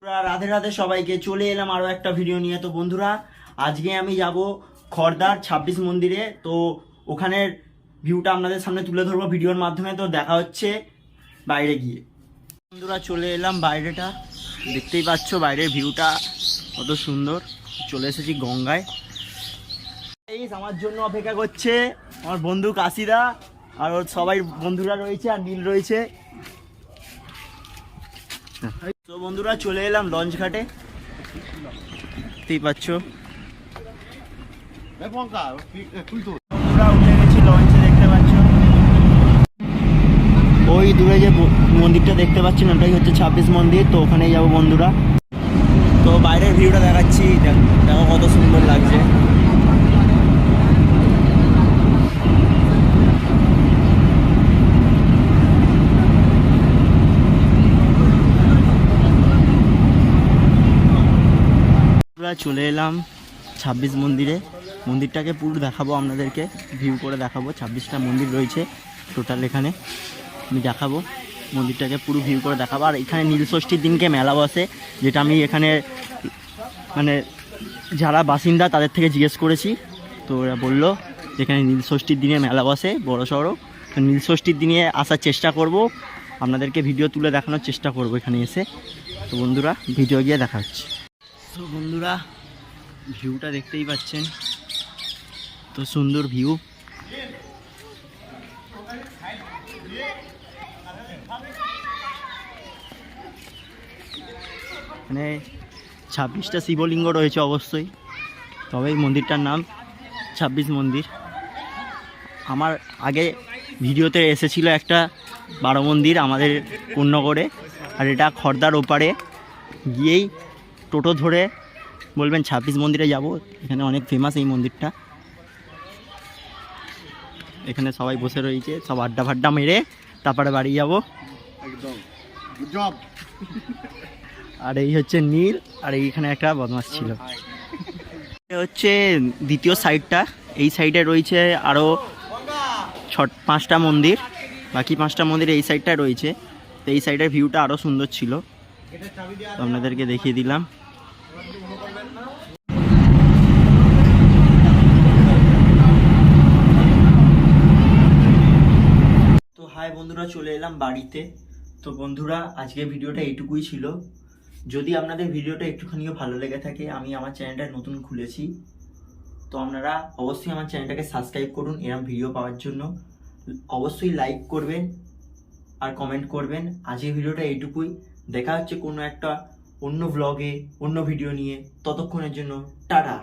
রাধে রাধে সবাইকে, চলে এলাম আরও একটা ভিডিও নিয়ে। তো বন্ধুরা, আজকে আমি যাব খড়দার 26 মন্দিরে। তো ওখানের ভিউটা আপনাদের সামনে তুলে ধরবো ভিডিওর মাধ্যমে। তো দেখা হচ্ছে বাইরে গিয়ে। বন্ধুরা, চলে এলাম বাইরেটা, দেখতেই পাচ্ছ বাইরের ভিউটা কত সুন্দর। চলে এসেছি গঙ্গায়। এই আমার জন্য অপেক্ষা করছে আমার বন্ধু কাশিদা, আর ওর সবাই বন্ধুরা রয়েছে, আর নীল রয়েছে। তো বন্ধুরা, চলে এলাম লঞ্চ ঘাটে, দেখতেই পাচ্ছ। বন্ধুরা উঠে গেছি লঞ্চে, দেখতে পাচ্ছ। ওই দূরে যে মন্দিরটা দেখতে পাচ্ছেন, ওটাই হচ্ছে 26 মন্দির। তো ওখানেই যাবো বন্ধুরা। তো বাইরের ভিউটা দেখাচ্ছি, দেখো কত সুন্দর লাগছে। চলে এলাম 26 মন্দিরে। মন্দিরটাকে পুরো দেখাবো আপনাদেরকে, ভিউ করে দেখাবো। 26টা মন্দির রয়েছে টোটাল এখানে, আমি দেখাবো মন্দিরটাকে পুরো ভিউ করে দেখাবো। আর এখানে নীলষষ্ঠীর দিনকে মেলা বসে, যেটা আমি এখানে মানে যারা বাসিন্দা তাদের থেকে জিজ্ঞেস করেছি। তো ওরা বললো যেখানে নীলষষ্ঠীর দিনে মেলা বসে বড়ো সড়ো। নীলষষ্ঠীর দিনে আসার চেষ্টা করব, আপনাদেরকে ভিডিও তুলে দেখানোর চেষ্টা করব এখানে এসে। তো বন্ধুরা, ভিডিও গিয়ে দেখা হচ্ছে। তো বন্ধুরা, ভিউটা দেখতেই পাচ্ছেন, তো সুন্দর ভিউ। মানে 26টা শিবলিঙ্গ রয়েছে অবশ্যই, তবে এই মন্দিরটার নাম 26 মন্দির। আমার আগে ভিডিওতে এসেছিল একটা 12 মন্দির আমাদের কোন্নগরে, আর এটা খড়দার ওপারে গিয়েই টোটো ধরে বলবেন 26 মন্দিরে যাব। এখানে অনেক ফেমাস এই মন্দিরটা। এখানে সবাই বসে রয়েছে, সব আড্ডা ফাড্ডা মেরে তারপরে বাড়ি যাব একদম। আর এই হচ্ছে নীল, আর এইখানে একটা বদমাশ ছিল। হচ্ছে দ্বিতীয় সাইডটা, এই সাইডে রয়েছে আরও 5টা মন্দির, বাকি 5টা মন্দির এই সাইডটা রয়েছে। তো এই সাইডের ভিউটা আরও সুন্দর ছিল, তো আপনাদেরকে দেখিয়ে দিলাম। তো হাই বন্ধুরা, চলে এলাম বাড়িতে। তো বন্ধুরা, আজকের ভিডিওটা এইটুকুই ছিল। যদি আপনাদের ভিডিওটা একটুখানিও ভালো লেগে থাকে, আমি আমার চ্যানেলটা নতুন খুলেছি, তো আপনারা অবশ্যই আমার চ্যানেলটাকে সাবস্ক্রাইব করুন এরকম ভিডিও পাওয়ার জন্য। অবশ্যই লাইক করবেন আর কমেন্ট করবেন। আজকের ভিডিওটা এইটুকুই। দেখা হচ্ছে কোনো একটা অন্য ব্লগে, অন্য ভিডিও নিয়ে। ততক্ষণের জন্য টাটা।